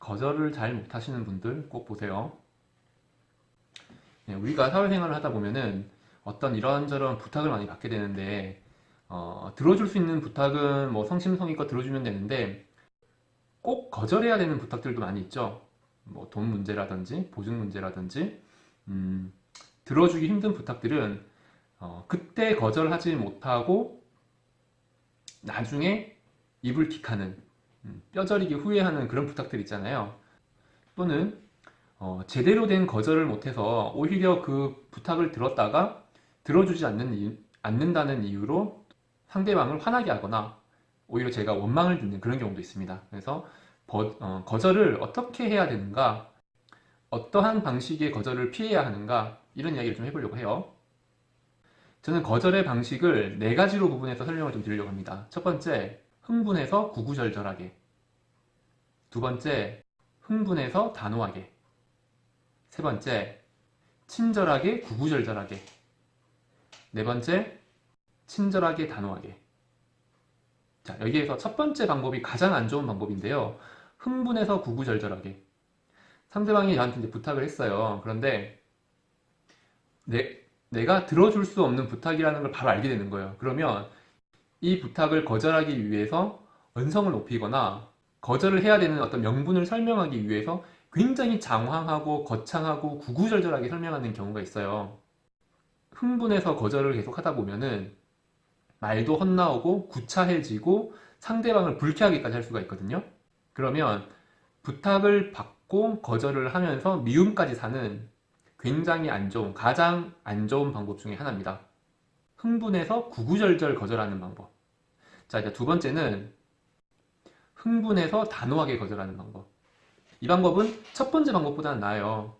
거절을 잘 못하시는 분들 꼭 보세요. 네, 우리가 사회생활을 하다 보면은 어떤 이런저런 부탁을 많이 받게 되는데 들어줄 수 있는 부탁은 뭐 성심성의껏 들어주면 되는데 꼭 거절해야 되는 부탁들도 많이 있죠. 뭐 돈 문제라든지 보증 문제라든지 들어주기 힘든 부탁들은 그때 거절하지 못하고 나중에 이불 킥하는 뼈저리게 후회하는 그런 부탁들 있잖아요. 또는 제대로 된 거절을 못해서 오히려 그 부탁을 들었다가 들어주지 않는다는 이유로 상대방을 화나게 하거나 오히려 제가 원망을 듣는 그런 경우도 있습니다. 그래서 거절을 어떻게 해야 되는가, 어떠한 방식의 거절을 피해야 하는가, 이런 이야기를 좀 해보려고 해요. 저는 거절의 방식을 네 가지로 구분해서 설명을 좀 드리려고 합니다. 첫 번째, 흥분해서 구구절절하게. 두 번째, 흥분해서 단호하게. 세 번째, 친절하게 구구절절하게. 네 번째, 친절하게 단호하게. 자, 여기에서 첫 번째 방법이 가장 안 좋은 방법인데요. 흥분해서 구구절절하게. 상대방이 저한테 이제 부탁을 했어요. 그런데 내가 들어줄 수 없는 부탁이라는 걸 바로 알게 되는 거예요. 그러면 이 부탁을 거절하기 위해서 언성을 높이거나 거절을 해야 되는 어떤 명분을 설명하기 위해서 굉장히 장황하고 거창하고 구구절절하게 설명하는 경우가 있어요. 흥분해서 거절을 계속 하다 보면은 말도 헛나오고 구차해지고 상대방을 불쾌하게까지 할 수가 있거든요. 그러면 부탁을 받고 거절을 하면서 미움까지 사는 굉장히 안 좋은, 가장 안 좋은 방법 중에 하나입니다. 흥분해서 구구절절 거절하는 방법. 자, 이제 두 번째는 흥분해서 단호하게 거절하는 방법. 이 방법은 첫 번째 방법보다는 나아요.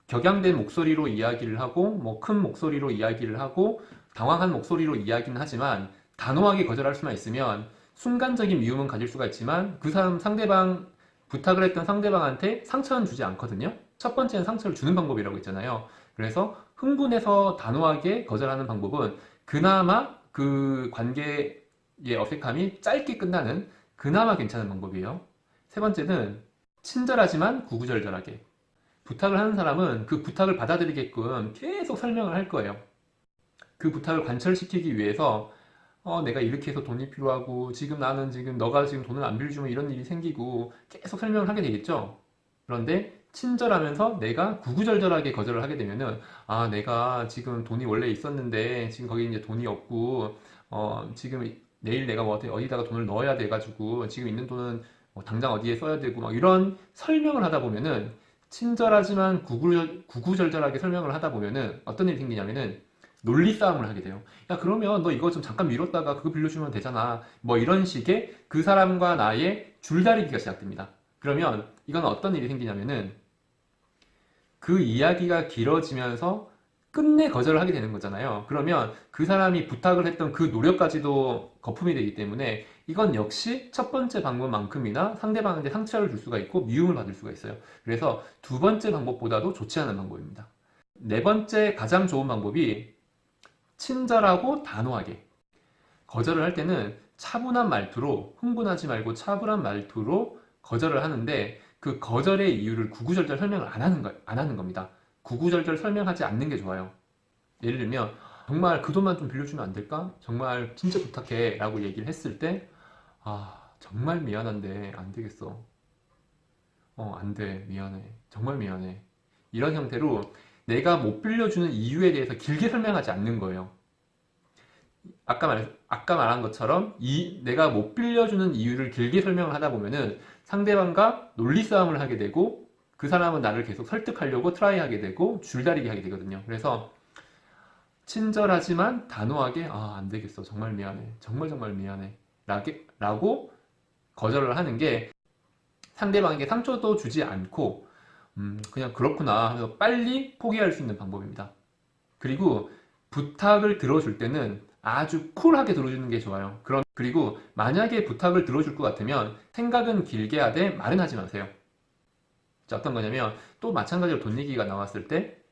격양된 목소리로 이야기를 하고, 뭐 큰 목소리로 이야기를 하고, 당황한 목소리로 이야기는 하지만 단호하게 거절할 수만 있으면 순간적인 미움은 가질 수가 있지만 그 사람 상대방 부탁을 했던 상대방한테 상처는 주지 않거든요. 첫 번째는 상처를 주는 방법이라고 했잖아요. 그래서 흥분해서 단호하게 거절하는 방법은 그나마 그 관계의 어색함이 짧게 끝나는 그나마 괜찮은 방법이에요. 세 번째는 친절하지만 구구절절하게. 부탁을 하는 사람은 그 부탁을 받아들이게끔 계속 설명을 할 거예요. 그 부탁을 관철시키기 위해서 내가 이렇게 해서 돈이 필요하고 지금 너가 지금 돈을 안 빌려주면 이런 일이 생기고 계속 설명을 하게 되겠죠. 그런데 친절하면서 내가 구구절절하게 거절을 하게 되면은 내가 지금 돈이 원래 있었는데 지금 거기 이제 돈이 없고 지금 내일 내가 뭐 어디다가 돈을 넣어야 돼가지고 지금 있는 돈은 뭐 당장 어디에 써야 되고 막 이런 설명을 하다 보면은 친절하지만 구구절절하게 설명을 하다 보면은 어떤 일이 생기냐면은 논리 싸움을 하게 돼요. 야, 그러면 너 이거 좀 잠깐 미뤘다가 그거 빌려주면 되잖아. 뭐 이런 식의 그 사람과 나의 줄다리기가 시작됩니다. 그러면 이건 어떤 일이 생기냐면은 그 이야기가 길어지면서 끝내 거절을 하게 되는 거잖아요. 그러면 그 사람이 부탁을 했던 그 노력까지도 거품이 되기 때문에 이건 역시 첫 번째 방법만큼이나 상대방한테 상처를 줄 수가 있고 미움을 받을 수가 있어요. 그래서 두 번째 방법보다도 좋지 않은 방법입니다. 네 번째 가장 좋은 방법이 친절하고 단호하게. 거절을 할 때는 차분한 말투로, 흥분하지 말고 차분한 말투로 거절을 하는데 그 거절의 이유를 구구절절 설명을 안 하는 겁니다. 구구절절 설명하지 않는 게 좋아요. 예를 들면 정말 그 돈만 좀 빌려주면 안 될까? 정말 진짜 부탁해 라고 얘기를 했을 때 정말 미안한데 안 되겠어. 안 돼. 미안해. 정말 미안해. 이런 형태로 내가 못 빌려주는 이유에 대해서 길게 설명하지 않는 거예요. 아까 말한 것처럼 내가 못 빌려주는 이유를 길게 설명을 하다 보면은 상대방과 논리 싸움을 하게 되고 그 사람은 나를 계속 설득하려고 트라이하게 되고 줄다리기 하게 되거든요. 그래서 친절하지만 단호하게 안 되겠어. 정말 미안해. 정말 정말 미안해. 라고 거절을 하는 게 상대방에게 상처도 주지 않고 그냥 그렇구나 하면서 빨리 포기할 수 있는 방법입니다. 그리고 부탁을 들어줄 때는 아주 쿨하게 들어주는 게 좋아요. 그리고 만약에 부탁을 들어줄 것 같으면 생각은 길게 하되 말은 하지 마세요. 자, 어떤 거냐면 또 마찬가지로 돈 얘기가 나왔을 때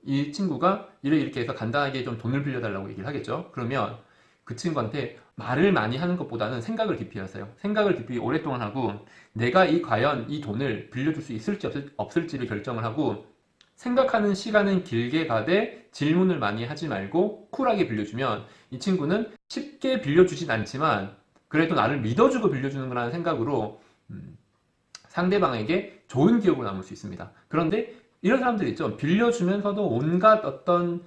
이 친구가 이렇게 해서 간단하게 좀 돈을 빌려달라고 얘기를 하겠죠. 그러면 그 친구한테 말을 많이 하는 것보다는 생각을 깊이 하세요. 생각을 깊이 오랫동안 하고 내가 과연 이 돈을 빌려줄 수 있을지 없을지를 결정을 하고 생각하는 시간은 길게 가되 질문을 많이 하지 말고 쿨하게 빌려주면 이 친구는 쉽게 빌려주진 않지만 그래도 나를 믿어주고 빌려주는 거라는 생각으로 상대방에게 좋은 기억으로 남을 수 있습니다. 그런데 이런 사람들 있죠. 빌려주면서도 온갖 어떤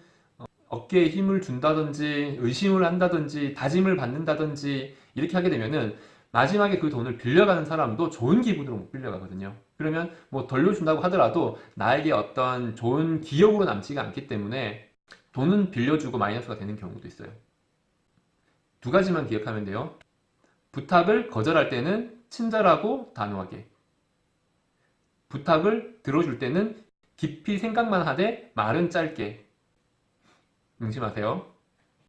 어깨에 힘을 준다든지 의심을 한다든지 다짐을 받는다든지 이렇게 하게 되면은 마지막에 그 돈을 빌려가는 사람도 좋은 기분으로 못 빌려가거든요. 그러면 뭐 돌려준다고 하더라도 나에게 어떤 좋은 기억으로 남지가 않기 때문에 돈은 빌려주고 마이너스가 되는 경우도 있어요. 두 가지만 기억하면 돼요. 부탁을 거절할 때는 친절하고 단호하게. 부탁을 들어줄 때는 깊이 생각만 하되 말은 짧게. 명심하세요.